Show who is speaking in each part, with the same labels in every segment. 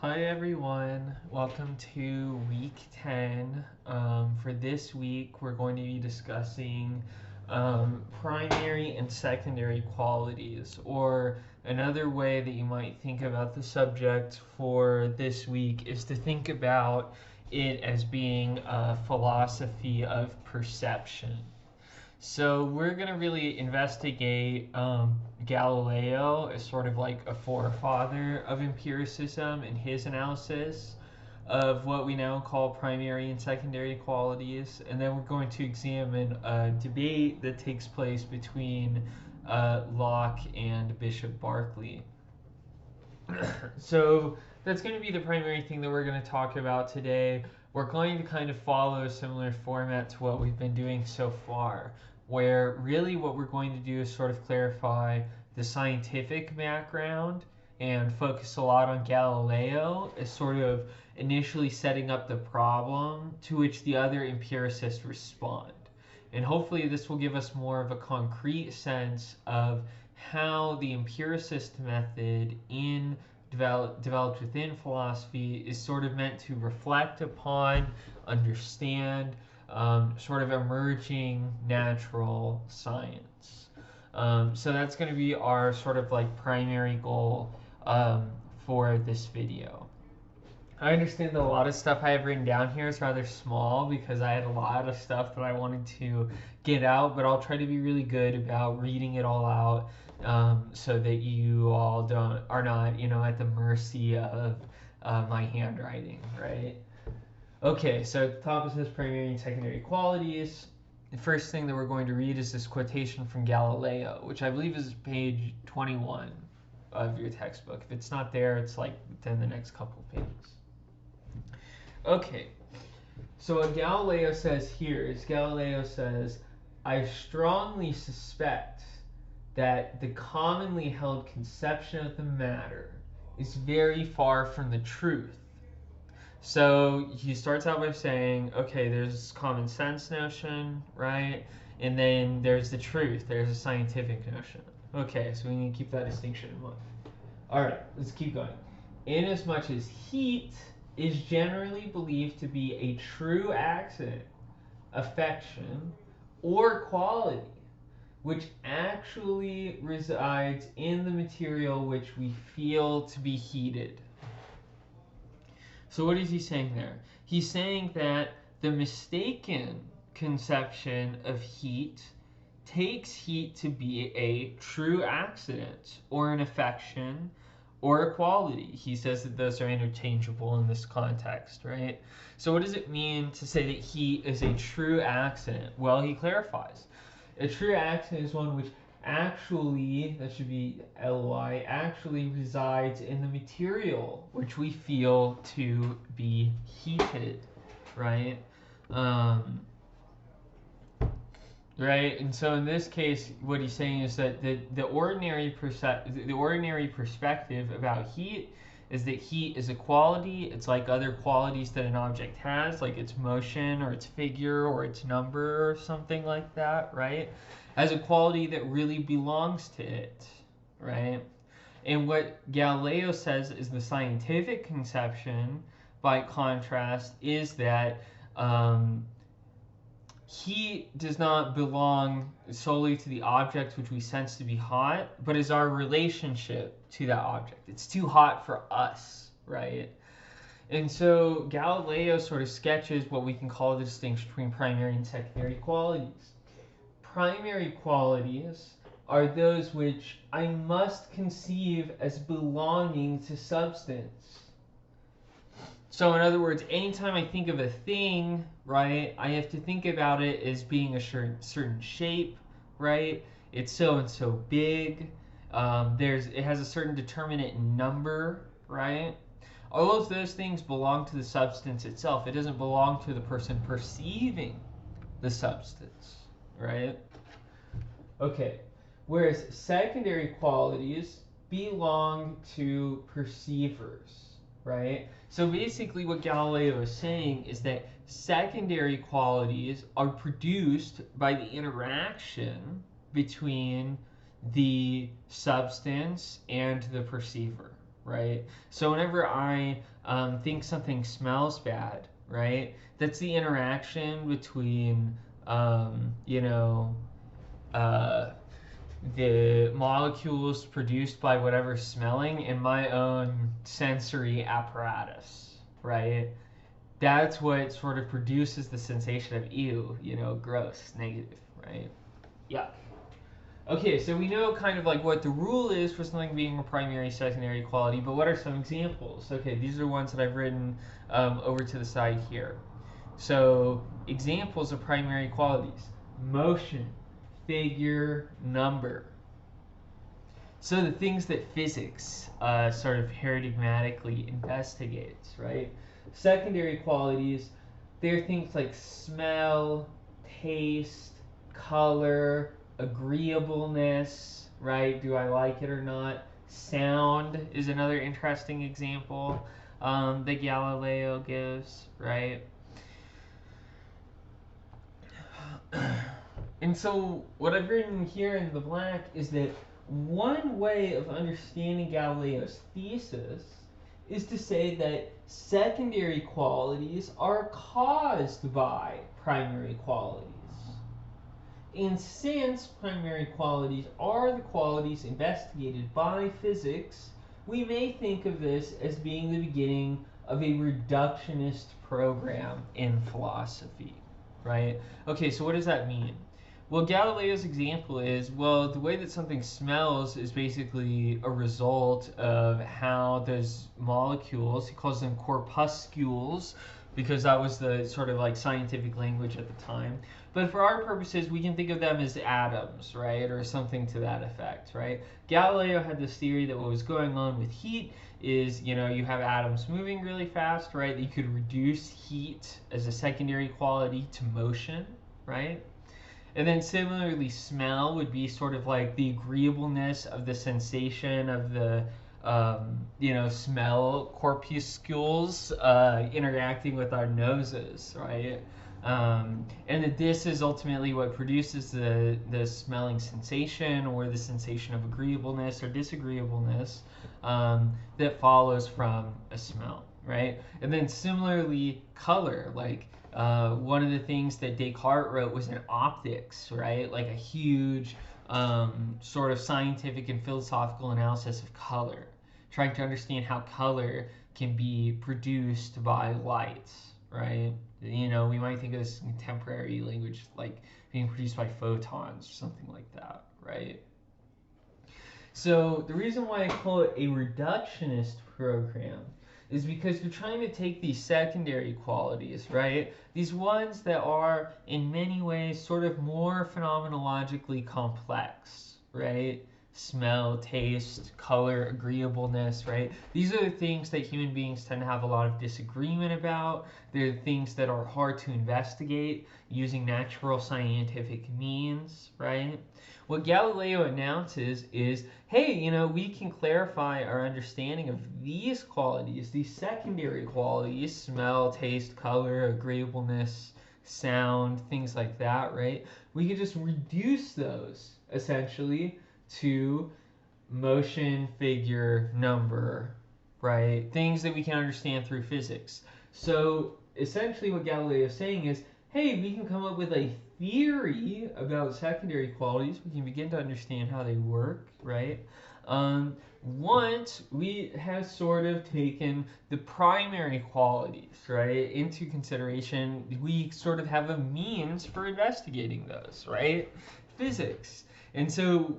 Speaker 1: Hi everyone, welcome to week 10. For this week, we're going to be discussing primary and secondary qualities, or another way that you might think about the subject for this week is to think about it as being a philosophy of perception. So we're going to really investigate Galileo as sort of like a forefather of empiricism and his analysis of what we now call primary and secondary qualities. And then we're going to examine a debate that takes place between Locke and Bishop Berkeley. So that's going to be the primary thing that we're going to talk about today. We're going to kind of follow a similar format to what we've been doing so far, where really what we're going to do is sort of clarify the scientific background and focus a lot on Galileo as sort of initially setting up the problem to which the other empiricists respond. And hopefully this will give us more of a concrete sense of how the empiricist method developed within philosophy is sort of meant to reflect upon, understand, sort of emerging natural science. So that's going to be our sort of like primary goal for this video. I understand that a lot of stuff I have written down here is rather small because I had a lot of stuff that I wanted to get out, but I'll try to be really good about reading it all out so that you all are not, at the mercy of my handwriting, right? Okay, so at the top it says primary and secondary qualities. The first thing that we're going to read is this quotation from Galileo, which I believe is page 21 of your textbook. If it's not there, it's like within the next couple of pages. Okay, so what Galileo says here is Galileo says, I strongly suspect that the commonly held conception of the matter is very far from the truth. So he starts out by saying, okay, there's common sense notion, right? And then there's the truth, there's a scientific notion. Okay, so we need to keep that distinction in mind. All right, let's keep going. Inasmuch as heat is generally believed to be a true accident, affection, or quality, which actually resides in the material which we feel to be heated. So what is he saying there? He's saying that the mistaken conception of heat takes heat to be a true accident or an affection or a quality. He says that those are interchangeable in this context, right? So what does it mean to say that heat is a true accident? Well, he clarifies. A true accident is one which actually, that should be ly, actually resides in the material which we feel to be heated, right? Right, and so in this case, what he's saying is that the ordinary perspective about heat is that heat is a quality. It's like other qualities that an object has, like its motion or its figure or its number or something like that, right? As a quality that really belongs to it, right? And what Galileo says is the scientific conception, by contrast, is that heat does not belong solely to the object which we sense to be hot, but is our relationship to that object. It's too hot for us, right? And so Galileo sort of sketches what we can call the distinction between primary and secondary qualities. Primary qualities are those which I must conceive as belonging to substance. So in other words, anytime I think of a thing, right, I have to think about it as being a certain shape, right? It's so and so big. It has a certain determinate number, right? All of those things belong to the substance itself. It doesn't belong to the person perceiving the substance, right? Okay. Whereas secondary qualities belong to perceivers, right? So basically what Galileo is saying is that secondary qualities are produced by the interaction between the substance and the perceiver, right? So whenever I think something smells bad, right, that's the interaction between, you know, uh, the molecules produced by whatever's smelling and my own sensory apparatus, right? That's what sort of produces the sensation of ew, gross, negative, right? Yuck. Okay, so we know kind of like what the rule is for something being a primary, secondary quality, but what are some examples? Okay, these are ones that I've written over to the side here. So examples of primary qualities: motion, figure, number. So the things that physics sort of paradigmatically investigates, right? Secondary qualities, they're things like smell, taste, color, agreeableness, right? Do I like it or not? Sound is another interesting example that Galileo gives, right? And so what I've written here in the black is that one way of understanding Galileo's thesis is to say that secondary qualities are caused by primary qualities. And since primary qualities are the qualities investigated by physics, we may think of this as being the beginning of a reductionist program in philosophy, right? Okay, so what does that mean? Well, Galileo's example is, well, the way that something smells is basically a result of how those molecules, he calls them corpuscles, because that was the sort of like scientific language at the time. But for our purposes, we can think of them as atoms, right? Or something to that effect, right? Galileo had this theory that what was going on with heat is, you have atoms moving really fast, right? That you could reduce heat as a secondary quality to motion, right? And then similarly, smell would be sort of like the agreeableness of the sensation of the, smell corpuscles interacting with our noses, right? And that this is ultimately what produces the smelling sensation or the sensation of agreeableness or disagreeableness that follows from a smell, right? And then similarly, color, like one of the things that Descartes wrote was in optics, right? Like a huge sort of scientific and philosophical analysis of color, trying to understand how color can be produced by light, right? We might think of this in contemporary language like being produced by photons or something like that, right? So the reason why I call it a reductionist program is because you're trying to take these secondary qualities, right? These ones that are in many ways sort of more phenomenologically complex, right? Smell, taste, color, agreeableness, right? These are the things that human beings tend to have a lot of disagreement about. They're the things that are hard to investigate using natural scientific means, right? What Galileo announces is, hey, we can clarify our understanding of these qualities, these secondary qualities, smell, taste, color, agreeableness, sound, things like that, right? We can just reduce those, essentially, to motion, figure, number, right? Things that we can understand through physics. So essentially what Galileo is saying is, hey, we can come up with a theory about secondary qualities. We can begin to understand how they work, right? Once we have sort of taken the primary qualities, right, into consideration, we sort of have a means for investigating those, right? Physics. And so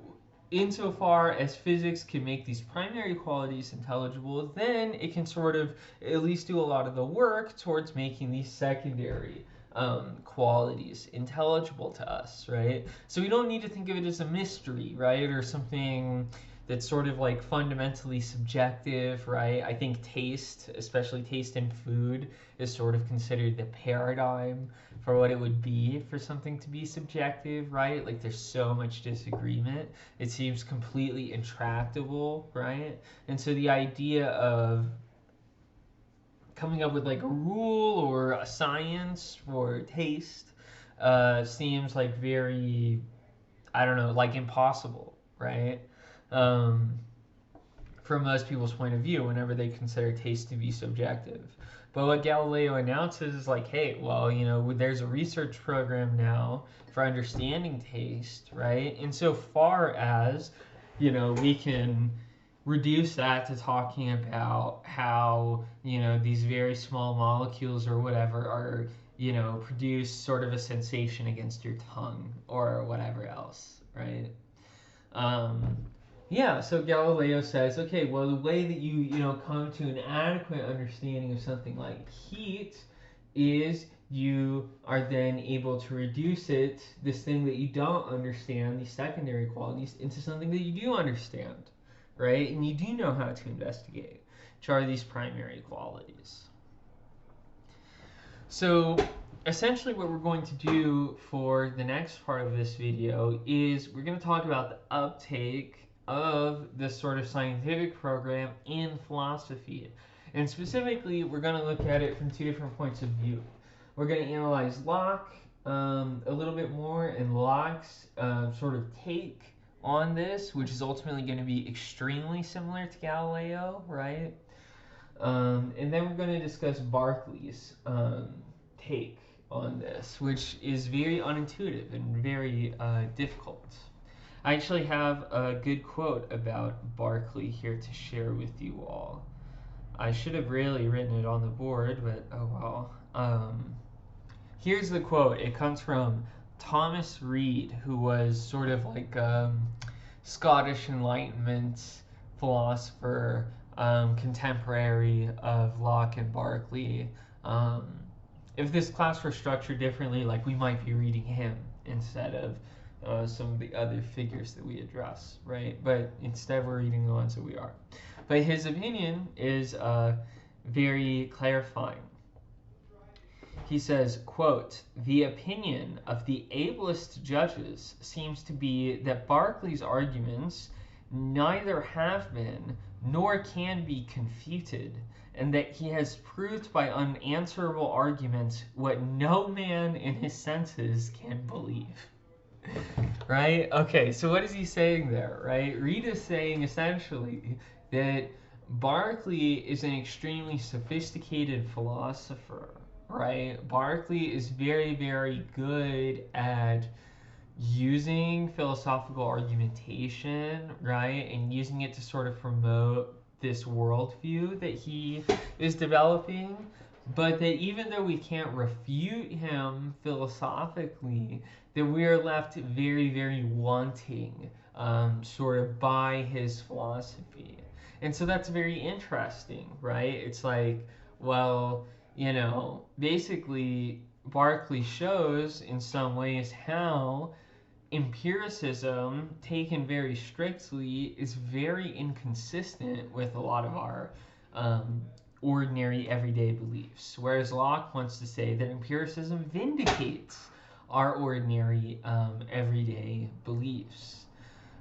Speaker 1: insofar as physics can make these primary qualities intelligible, then it can sort of at least do a lot of the work towards making these secondary qualities intelligible to us, right? So we don't need to think of it as a mystery, right? Or something that's sort of like fundamentally subjective, right? I think taste, especially taste in food, is sort of considered the paradigm for what it would be for something to be subjective, right? Like there's so much disagreement. It seems completely intractable, right? And so the idea of coming up with like a rule or a science for taste seems like very, I don't know, like impossible, right? For from most people's point of view whenever they consider taste to be subjective. But what Galileo announces is like, hey, well, there's a research program now for understanding taste, right? Insofar as, we can reduce that to talking about how, these very small molecules or whatever are, produce sort of a sensation against your tongue or whatever else, right? So Galileo says, okay, well, the way that you come to an adequate understanding of something like heat is you are then able to reduce it, this thing that you don't understand, these secondary qualities, into something that you do understand, right? And you do know how to investigate, which are these primary qualities. So essentially what we're going to do for the next part of this video is we're going to talk about the uptake of this sort of scientific program in philosophy. And specifically, we're going to look at it from two different points of view. We're going to analyze Locke a little bit more, and Locke's sort of take on this, which is ultimately going to be extremely similar to Galileo, right? And then we're going to discuss Berkeley's take on this, which is very unintuitive and very difficult. I actually have a good quote about Berkeley here to share with you all. I should have really written it on the board, but oh well. Here's the quote. It comes from Thomas Reid, who was sort of like Scottish Enlightenment philosopher, contemporary of Locke and Berkeley. If this class were structured differently, like we might be reading him instead of some of the other figures that we address, right? But instead we're reading the ones that we are. But his opinion is very clarifying. He says, quote, "The opinion of the ablest judges seems to be that Berkeley's arguments neither have been nor can be confuted, and that he has proved by unanswerable arguments what no man in his senses can believe." Right? Okay, so what is he saying there, right? Reid is saying essentially that Berkeley is an extremely sophisticated philosopher, right? Berkeley is very, very good at using philosophical argumentation, right? And using it to sort of promote this worldview that he is developing. But that even though we can't refute him philosophically, that we are left very, very wanting sort of by his philosophy. And so that's very interesting, right? It's like, well, basically Berkeley shows in some ways how empiricism, taken very strictly, is very inconsistent with a lot of our ordinary everyday beliefs. Whereas Locke wants to say that empiricism vindicates our ordinary everyday beliefs.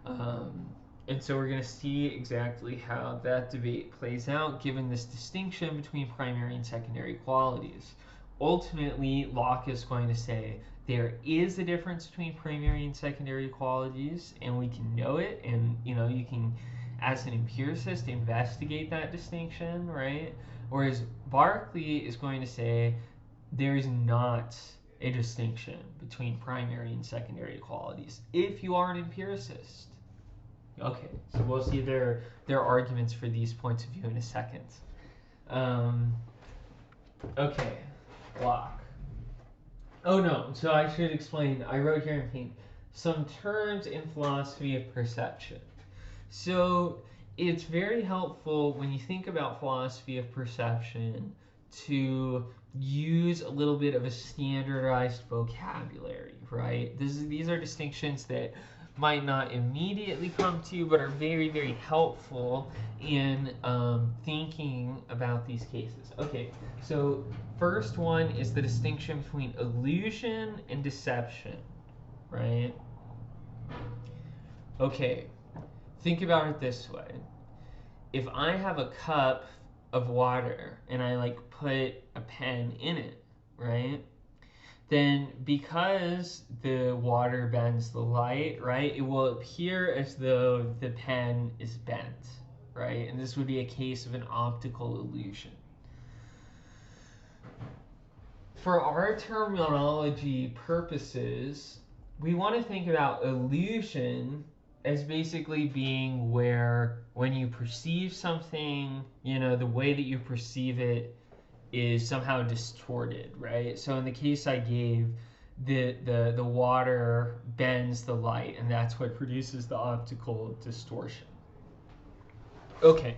Speaker 1: And so we're going to see exactly how that debate plays out given this distinction between primary and secondary qualities. Ultimately, Locke is going to say there is a difference between primary and secondary qualities, and we can know it, and you can, as an empiricist, investigate that distinction, right? Whereas Berkeley is going to say there is not a distinction between primary and secondary qualities if you are an empiricist. Okay, so we'll see their arguments for these points of view in a second. Okay, Locke. Oh no, so I should explain, I wrote here in pink, some terms in philosophy of perception. So it's very helpful when you think about philosophy of perception to use a little bit of a standardized vocabulary, right? These are distinctions that might not immediately come to you, but are very, very helpful in thinking about these cases. Okay, so first one is the distinction between illusion and deception, right? Okay, think about it this way. If I have a cup of water and I put a pen in it, right? Then because the water bends the light, right, it will appear as though the pen is bent, right? And this would be a case of an optical illusion. For our terminology purposes, we want to think about illusion as basically being where when you perceive something, the way that you perceive it is somehow distorted, right? So in the case I gave, the water bends the light, and that's what produces the optical distortion. Okay.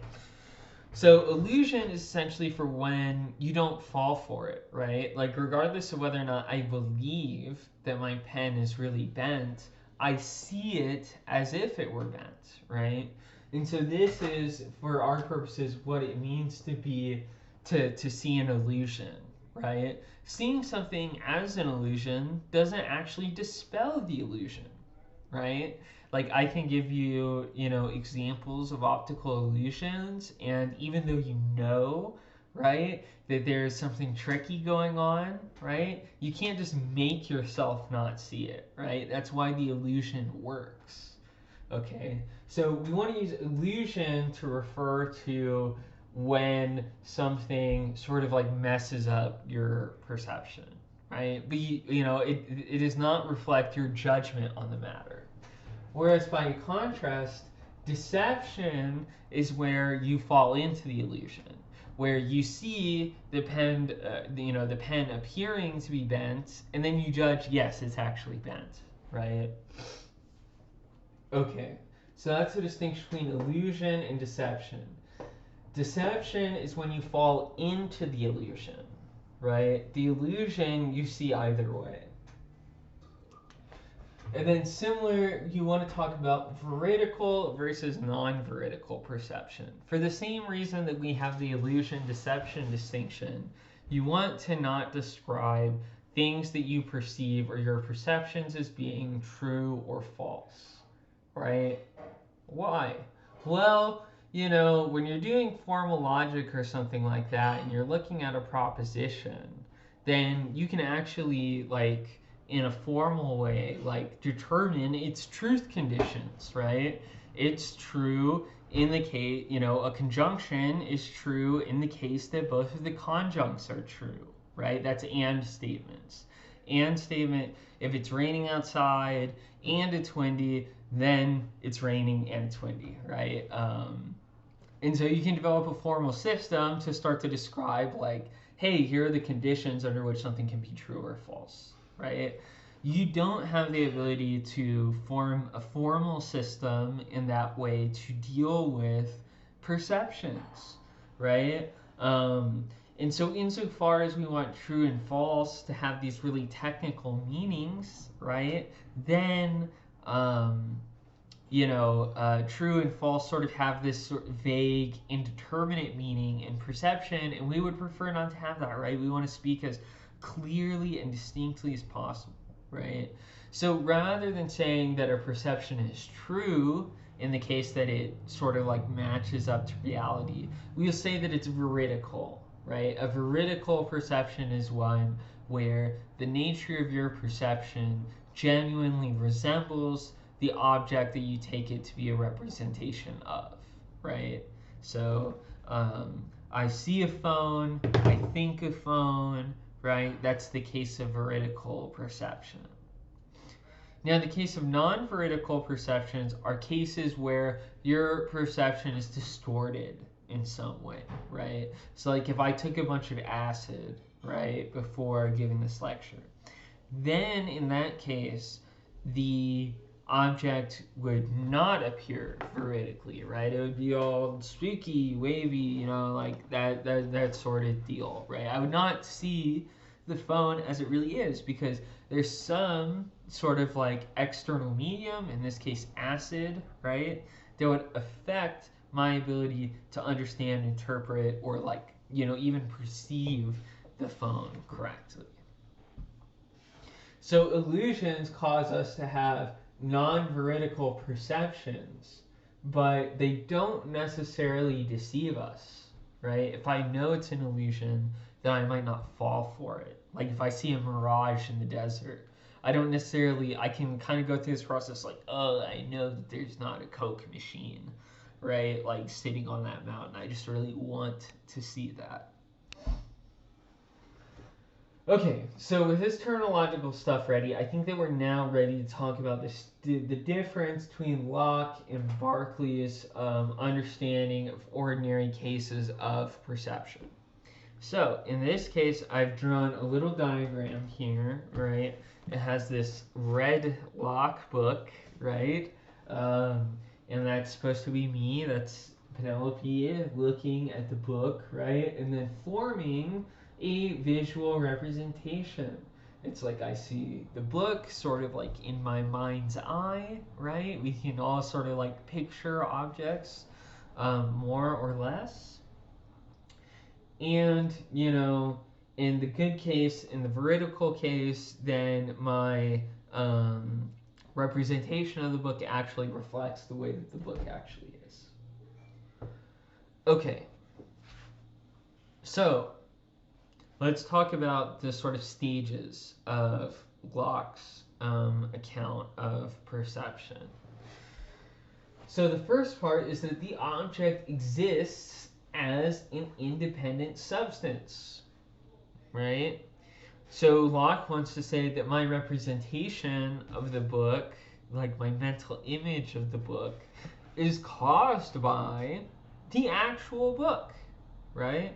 Speaker 1: So illusion is essentially for when you don't fall for it, right? Like regardless of whether or not I believe that my pen is really bent, I see it as if it were bent, right? And so this is, for our purposes, what it means to be, to see an illusion, right? Seeing something as an illusion doesn't actually dispel the illusion, right? Like I can give you, examples of optical illusions, and even though right, that there's something tricky going on, right? You can't just make yourself not see it, right? That's why the illusion works. Okay, so we want to use illusion to refer to when something sort of like messes up your perception, right? But it does not reflect your judgment on the matter. Whereas by contrast, deception is where you fall into the illusion, where you see the pen, the pen appearing to be bent, and then you judge, yes, it's actually bent, right? Okay, so that's the distinction between illusion and deception. Deception is when you fall into the illusion, right? The illusion you see either way. And then similar, you want to talk about veridical versus non-veridical perception. For the same reason that we have the illusion-deception distinction, you want to not describe things that you perceive or your perceptions as being true or false, right? Why? Well, when you're doing formal logic or something like that and you're looking at a proposition, then you can actually, in a formal way, determine its truth conditions, right? It's true in the case, a conjunction is true in the case that both of the conjuncts are true, right? That's and statements. And statement, if it's raining outside and it's windy, then it's raining and it's windy, right? And so you can develop a formal system to start to describe, hey, here are the conditions under which something can be true or false, right? You don't have the ability to form a formal system in that way to deal with perceptions, right? And so insofar as we want true and false to have these really technical meanings, right, then true and false sort of have this sort of vague, indeterminate meaning in perception, and we would prefer not to have that, right? We want to speak as clearly and distinctly as possible, right? So rather than saying that a perception is true in the case that it sort of matches up to reality, we'll say that it's veridical, right? A veridical perception is one where the nature of your perception genuinely resembles the object that you take it to be a representation of, right? So I see a phone, I think a phone, right? That's the case of veridical perception. Now, the case of non-veridical perceptions are cases where your perception is distorted in some way, right? So if I took a bunch of acid, right, before giving this lecture, then in that case, the object would not appear veridically, right? It would be all spooky, wavy, that sort of deal, right? I would not see the phone as it really is because there's some sort of external medium, in this case acid, right, that would affect my ability to understand, interpret, or even perceive the phone correctly. So illusions cause us to have non-veridical perceptions, but they don't necessarily deceive us, right? If I know it's an illusion, then I might not fall for it. If I see a mirage in the desert, I can kind of go through this process I know that there's not a Coke machine, right? Like sitting on that mountain. I just really want to see that. Okay, so with this terminological stuff ready, I think that we're now ready to talk about the difference between Locke and Berkeley's understanding of ordinary cases of perception. So in this case, I've drawn a little diagram here, right? It has this red Locke book, right? And that's supposed to be me. That's Penelope looking at the book, right? And then forming a visual representation. It's like I see the book sort of like in my mind's eye, right? We can all sort of like picture objects more or less. And, you know, in the good case, in the veridical case, then my representation of the book actually reflects the way that the book actually is. Okay. So, let's talk about the sort of stages of Locke's account of perception. So the first part is that the object exists as an independent substance, right? So Locke wants to say that my representation of the book, like my mental image of the book, is caused by the actual book, right?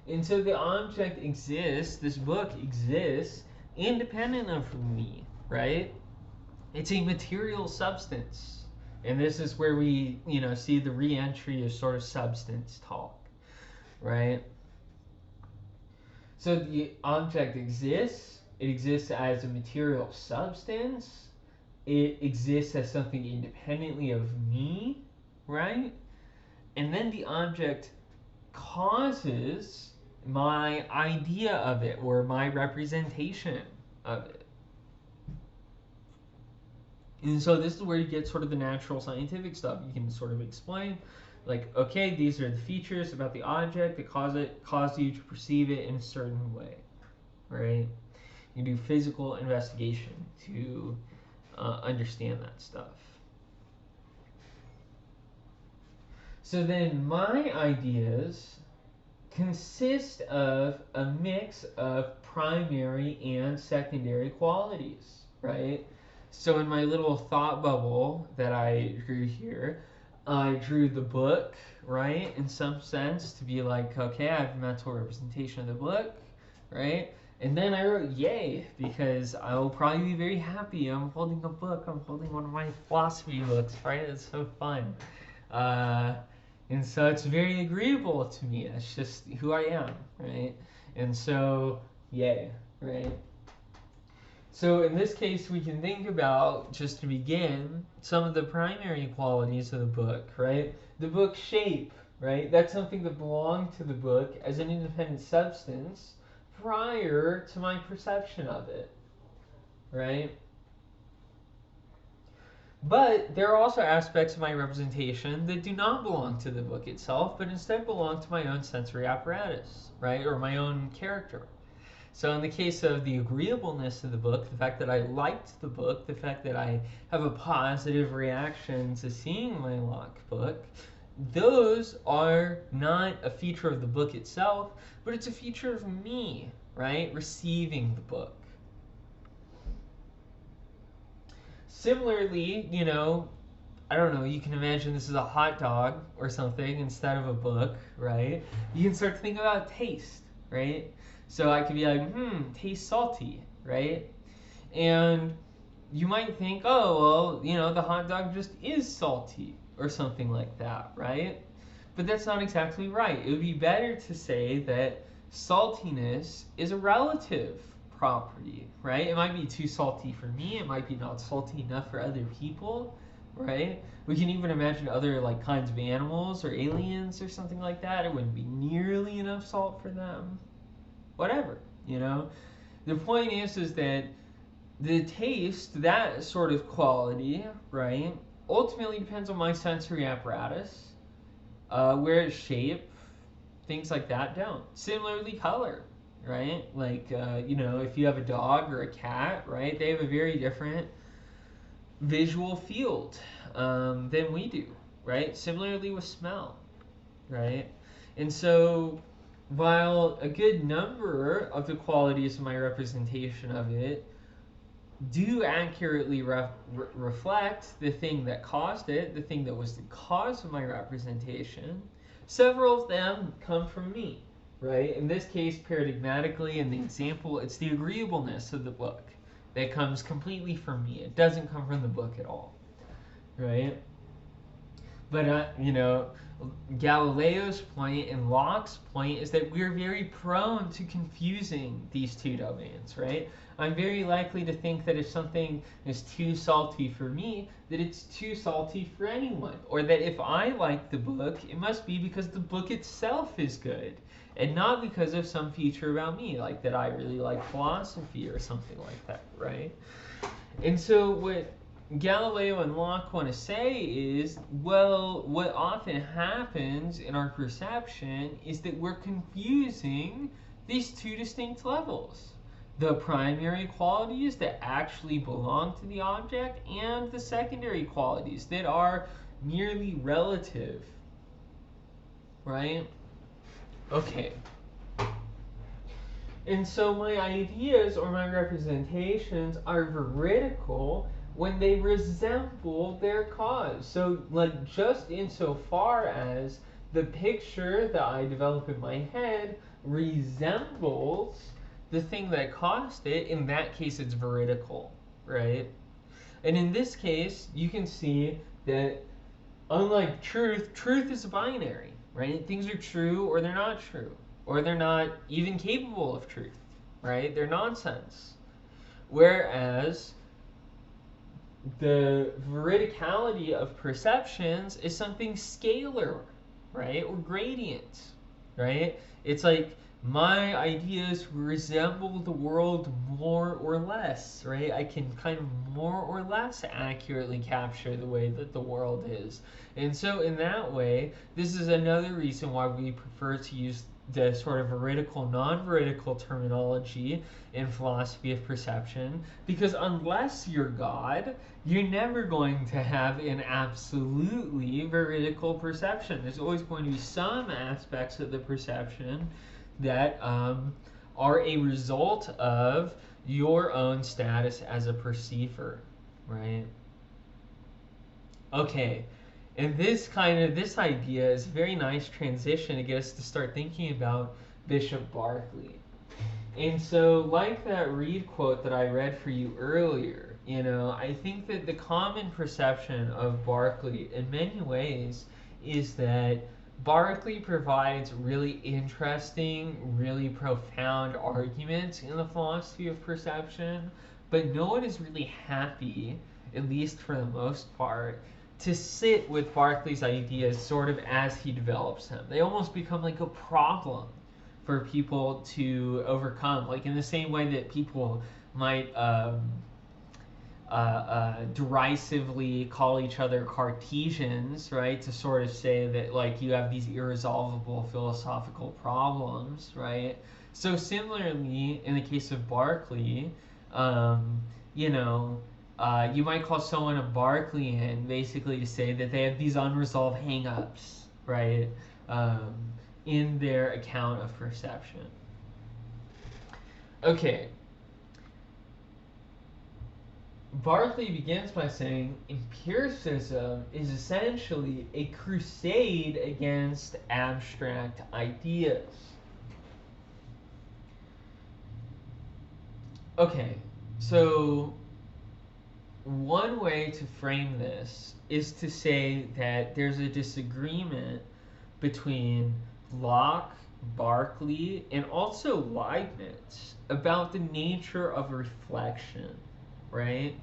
Speaker 1: And so the object exists, this book exists, independent of me, right? It's a material substance. And this is where we, see the re-entry of sort of substance talk, right? So the object exists. It exists as a material substance. It exists as something independently of me, right? And then the object causes my idea of it or my representation of it. And so this is where you get sort of the natural scientific stuff. You can sort of explain, like, okay, these are the features about the object that cause you to perceive it in a certain way, right? You do physical investigation to understand that stuff. So then my ideas consist of a mix of primary and secondary qualities, right? So in my little thought bubble that I drew here, I drew the book, right, in some sense to be like, okay, I have a mental representation of the book, right? And then I wrote yay, because I will probably be very happy. I'm holding a book. I'm holding one of my philosophy books, right? It's so fun. And so it's very agreeable to me. That's just who I am, right? And so, yay, right? So in this case, we can think about, just to begin, some of the primary qualities of the book, right? The book shape, right? That's something that belonged to the book as an independent substance prior to my perception of it, right? But there are also aspects of my representation that do not belong to the book itself, but instead belong to my own sensory apparatus, right? Or my own character. So in the case of the agreeableness of the book, the fact that I liked the book, the fact that I have a positive reaction to seeing my Locke book, those are not a feature of the book itself, but it's a feature of me, right? Receiving the book. Similarly, I don't know, you can imagine this is a hot dog or something instead of a book, right? You can start to think about taste, right? So I could be like, tastes salty, right? And you might think, oh, well, the hot dog just is salty or something like that, right? But that's not exactly right. It would be better to say that saltiness is a relative property, right? It might be too salty for me. It might be not salty enough for other people, right? We can even imagine other kinds of animals or aliens or something like that. It wouldn't be nearly enough salt for them. Whatever, The point is that the taste, that sort of quality, right, ultimately depends on my sensory apparatus, where it's shape, things like that don't. Similarly, color, right? If you have a dog or a cat, right, they have a very different visual field than we do, right? Similarly with smell, right? And so while a good number of the qualities of my representation of it do accurately reflect the thing that caused it, the thing that was the cause of my representation, several of them come from me, right? In this case, paradigmatically, in the example, it's the agreeableness of the book that comes completely from me. It doesn't come from the book at all, right? But, Galileo's point and Locke's point is that we're very prone to confusing these two domains, right? I'm very likely to think that if something is too salty for me, that it's too salty for anyone. Or that if I like the book, it must be because the book itself is good, and not because of some feature about me, like that I really like philosophy or something like that, right? And so what Galileo and Locke want to say is, well, what often happens in our perception is that we're confusing these two distinct levels. The primary qualities that actually belong to the object and the secondary qualities that are merely relative, right? Okay. And so my ideas or my representations are veridical when they resemble their cause. So, like, just insofar as the picture that I develop in my head resembles the thing that caused it, in that case it's veridical, right? And in this case, you can see that unlike truth, truth is binary, right? Things are true or they're not true, or they're not even capable of truth, right? They're nonsense. Whereas the veridicality of perceptions is something scalar, right? Or gradient, right? It's like my ideas resemble the world more or less, right? I can kind of more or less accurately capture the way that the world is. And so in that way, this is another reason why we prefer to use the sort of veridical, non-veridical terminology in philosophy of perception, because unless you're God, you're never going to have an absolutely veridical perception. There's always going to be some aspects of the perception that are a result of your own status as a perceiver, right? Okay, and this idea is a very nice transition to get us to start thinking about Bishop Berkeley. And so, like that Reed quote that I read for you earlier, I think that the common perception of Berkeley in many ways is that Berkeley provides really interesting, really profound arguments in the philosophy of perception, but no one is really happy, at least for the most part, to sit with Berkeley's ideas sort of as he develops them. They almost become like a problem for people to overcome, like in the same way that people might derisively call each other Cartesians, right? To sort of say that like you have these irresolvable philosophical problems, right? So similarly, in the case of Berkeley, you might call someone a Berkeleyan basically to say that they have these unresolved hang-ups, right? In their account of perception. Okay. Berkeley begins by saying empiricism is essentially a crusade against abstract ideas. Okay, so one way to frame this is to say that there's a disagreement between Locke, Berkeley, and also Leibniz about the nature of reflection, right?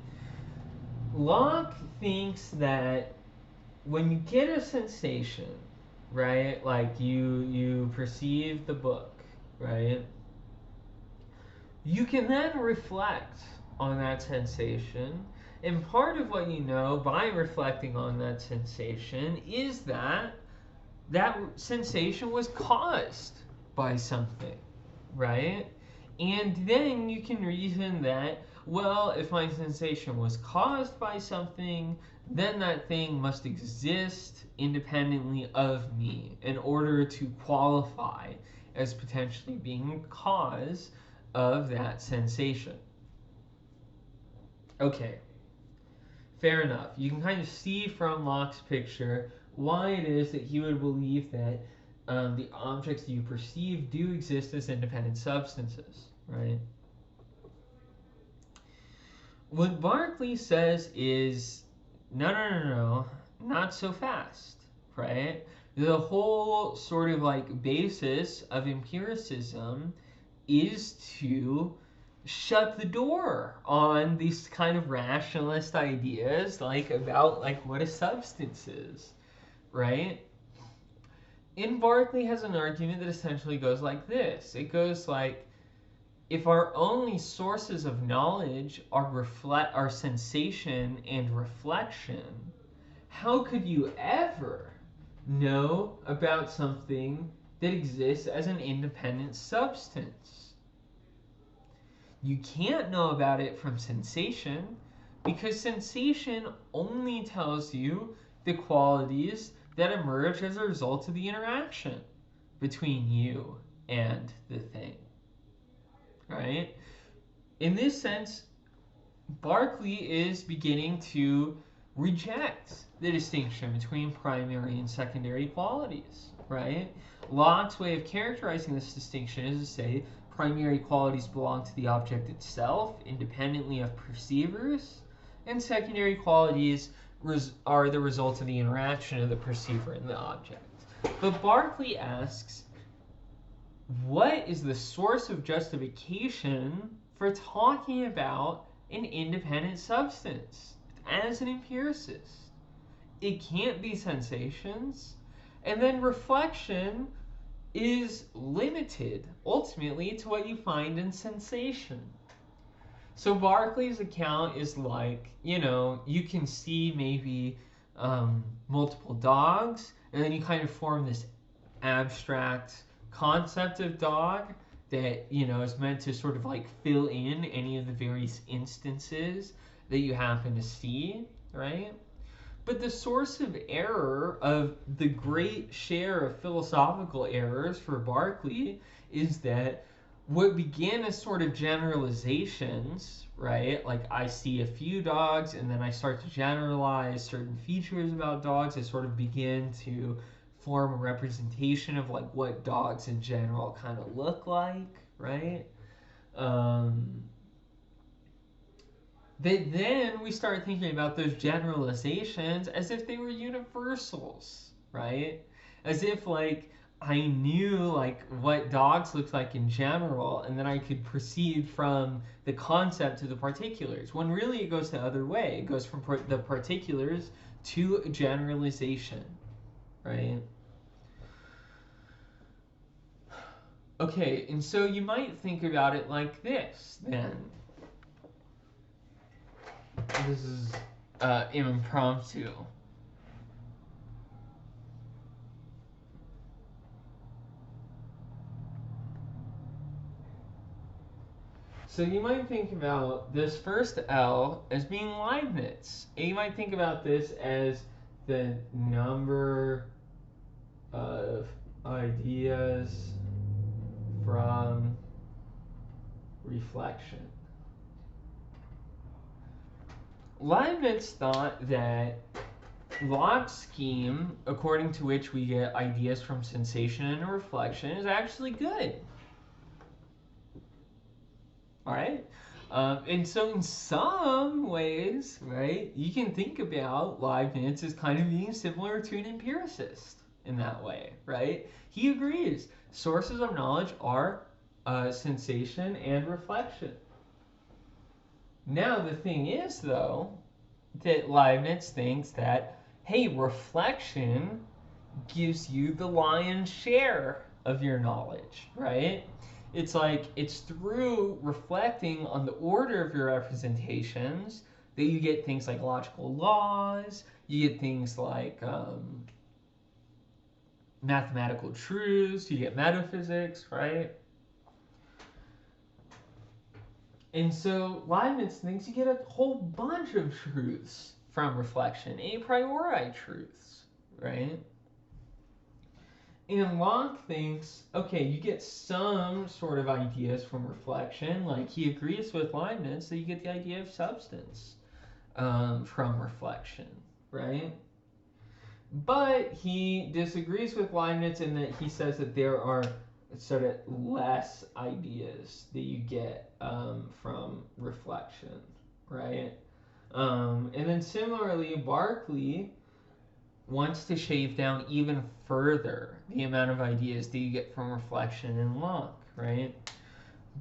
Speaker 1: Locke thinks that when you get a sensation, right, like you perceive the book, right, you can then reflect on that sensation, and part of what you know by reflecting on that sensation is that that sensation was caused by something, right? And then you can reason that Well, if my sensation was caused by something, then that thing must exist independently of me in order to qualify as potentially being a cause of that sensation. Okay, fair enough. You can kind of see from Locke's picture why it is that he would believe that the objects you perceive do exist as independent substances, right? What Berkeley says is no, not so fast, right? The whole sort of like basis of empiricism is to shut the door on these kind of rationalist ideas like about like what a substance is, right? And Berkeley has an argument that essentially goes like this. It goes like, if our only sources of knowledge are sensation and reflection, how could you ever know about something that exists as an independent substance? You can't know about it from sensation, because sensation only tells you the qualities that emerge as a result of the interaction between you and the thing. Right? In this sense, Berkeley is beginning to reject the distinction between primary and secondary qualities, right? Locke's way of characterizing this distinction is to say primary qualities belong to the object itself, independently of perceivers, and secondary qualities are the result of the interaction of the perceiver and the object. But Berkeley asks, what is the source of justification for talking about an independent substance as an empiricist? It can't be sensations. And then reflection is limited ultimately to what you find in sensation. So Berkeley's account is like, you can see maybe multiple dogs, and then you kind of form this abstract concept of dog that is meant to sort of like fill in any of the various instances that you happen to see, right? But the source of error of the great share of philosophical errors for Berkeley is that what began as sort of generalizations, right? Like I see a few dogs and then I start to generalize certain features about dogs. I sort of begin to form a representation of like what dogs in general kind of look like, right? Then we start thinking about those generalizations as if they were universals, right? As if like I knew like what dogs look like in general, and then I could proceed from the concept to the particulars, when really it goes the other way. It goes from the particulars to generalization, right? Okay, and so you might think about it like this then. This is impromptu. So you might think about this first L as being Leibniz. And you might think about this as the number of ideas from reflection. Leibniz thought that Locke's scheme, according to which we get ideas from sensation and reflection, is actually good. All right? And so in some ways, right, you can think about Leibniz as kind of being similar to an empiricist in that way, right? He agrees. Sources of knowledge are sensation and reflection. Now, the thing is, though, that Leibniz thinks that, hey, reflection gives you the lion's share of your knowledge, right? It's like it's through reflecting on the order of your representations that you get things like logical laws, you get things like mathematical truths, you get metaphysics, right? And so Leibniz thinks you get a whole bunch of truths from reflection, a priori truths, right? And Locke thinks, okay, you get some sort of ideas from reflection. Like he agrees with Leibniz that you get the idea of substance from reflection, right? But he disagrees with Leibniz in that he says that there are sort of less ideas that you get from reflection, right? And then similarly, Berkeley wants to shave down even further the amount of ideas that you get from reflection in Locke, right?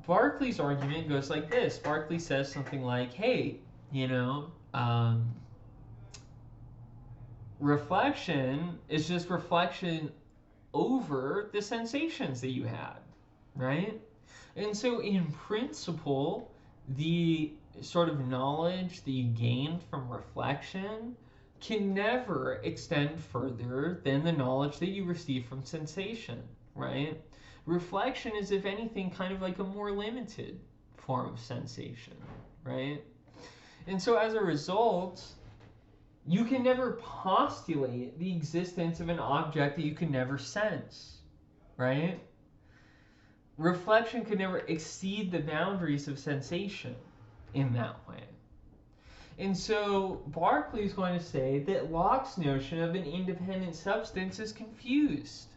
Speaker 1: Berkeley's argument goes like this. Berkeley says something like, hey, reflection is just reflection over the sensations that you had, right? And so in principle, the sort of knowledge that you gained from reflection can never extend further than the knowledge that you receive from sensation, right? Reflection is, if anything, kind of like a more limited form of sensation, right? And so as a result, you can never postulate the existence of an object that you can never sense, right? Reflection could never exceed the boundaries of sensation in that way. And so Berkeley is going to say that Locke's notion of an independent substance is confused,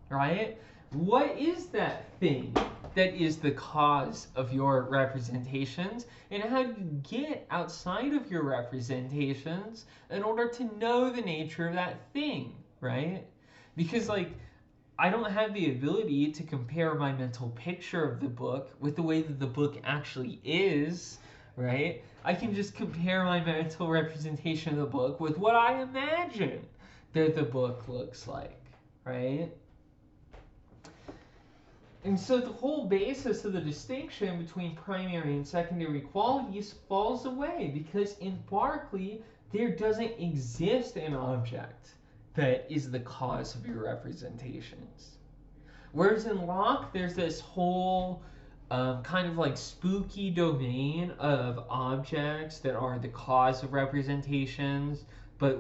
Speaker 1: right? What is that thing that is the cause of your representations, and how do you get outside of your representations in order to know the nature of that thing, right? Because I don't have the ability to compare my mental picture of the book with the way that the book actually is, right? I can just compare my mental representation of the book with what I imagine that the book looks like, right? And so the whole basis of the distinction between primary and secondary qualities falls away, because in Berkeley, there doesn't exist an object that is the cause of your representations. Whereas in Locke, there's this whole kind of like spooky domain of objects that are the cause of representations, but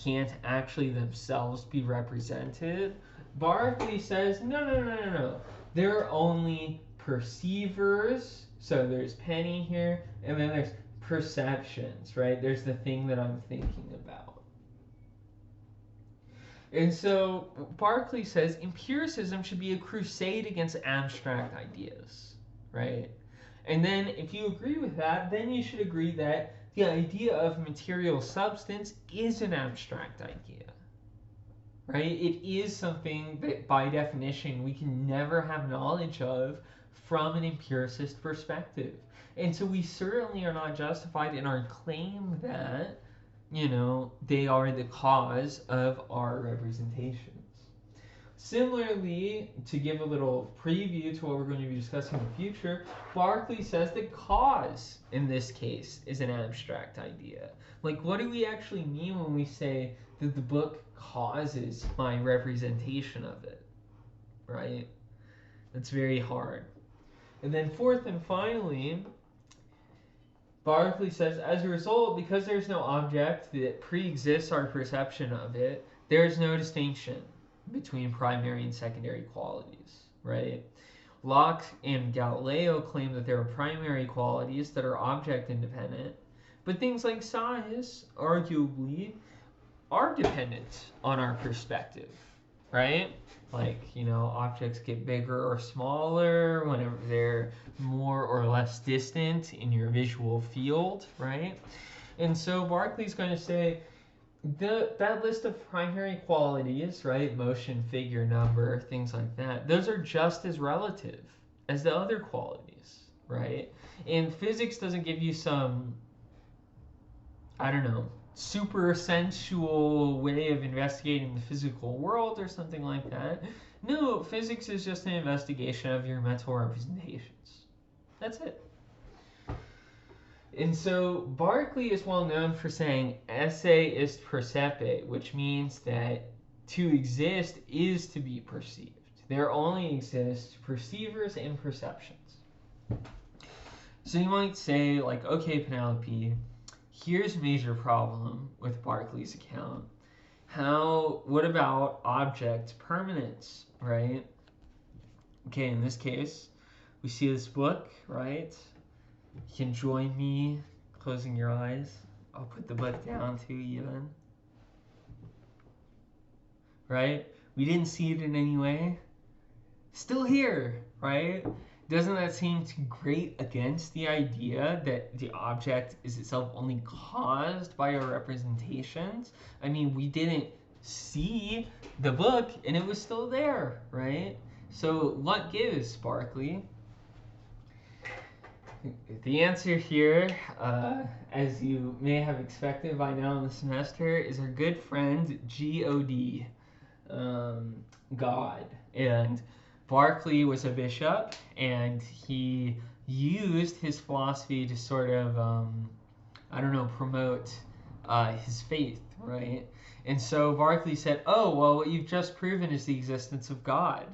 Speaker 1: can't actually themselves be represented. Berkeley says, no. They're only perceivers. So there's Penny here, and then there's perceptions, right? There's the thing that I'm thinking about. And so Berkeley says empiricism should be a crusade against abstract ideas, right? And then if you agree with that, then you should agree that the idea of material substance is an abstract idea, right? It is something that by definition we can never have knowledge of from an empiricist perspective. And so we certainly are not justified in our claim that, they are the cause of our representations. Similarly, to give a little preview to what we're going to be discussing in the future, Berkeley says that cause, in this case, is an abstract idea. What do we actually mean when we say that the book causes my representation of it, right? That's very hard. And then fourth and finally, Berkeley says, as a result, because there's no object that pre-exists our perception of it, there's no distinction between primary and secondary qualities, right? Locke and Galileo claim that there are primary qualities that are object independent, but things like size, arguably, are dependent on our perspective, right? Objects get bigger or smaller whenever they're more or less distant in your visual field, right? And so Berkeley's going to say that list of primary qualities, right? Motion, figure, number, things like that, those are just as relative as the other qualities, right? And physics doesn't give you some, super sensual way of investigating the physical world or something like that. No, physics is just an investigation of your mental representations. That's it. And so Berkeley is well known for saying esse est percepi, which means that to exist is to be perceived. There only exist perceivers and perceptions. So you might say, like, okay, Penelope, here's a major problem with Barclay's account. What about object permanence, right? Okay, in this case, we see this book, right? You can join me closing your eyes. I'll put the book down too, even. Right? We didn't see it in any way. Still here, right? Doesn't that seem to grate against the idea that the object is itself only caused by our representations? I mean, we didn't see the book and it was still there, right? So what gives, Barclay? The answer here, as you may have expected by now in the semester, is our good friend God, God. And Barclay was a bishop, and he used his philosophy to sort of, promote his faith, right? And so Barclay said, oh, well, what you've just proven is the existence of God.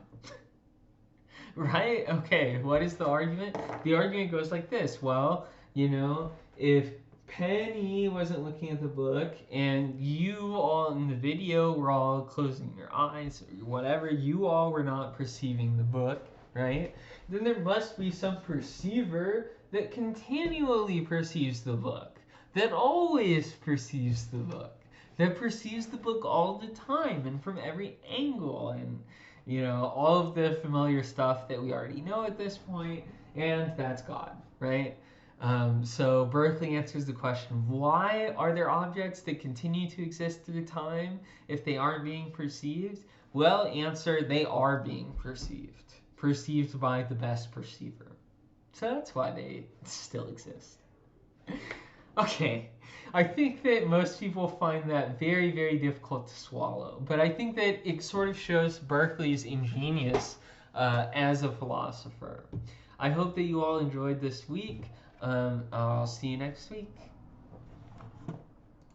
Speaker 1: Right? Okay, what is the argument? The argument goes like this. Well, if Penny wasn't looking at the book and you all in the video were all closing your eyes or whatever, you all were not perceiving the book, right? Then there must be some perceiver that continually perceives the book, that always perceives the book, that perceives the book all the time and from every angle, and all of the familiar stuff that we already know at this point, and that's God, right? So Berkeley answers the question, why are there objects that continue to exist through time if they aren't being perceived? Well, answer, they are being perceived by the best perceiver. So that's why they still exist. Okay, I think that most people find that very, very difficult to swallow, but I think that it sort of shows Berkeley's ingenious as a philosopher. I hope that you all enjoyed this week. I'll see you next week.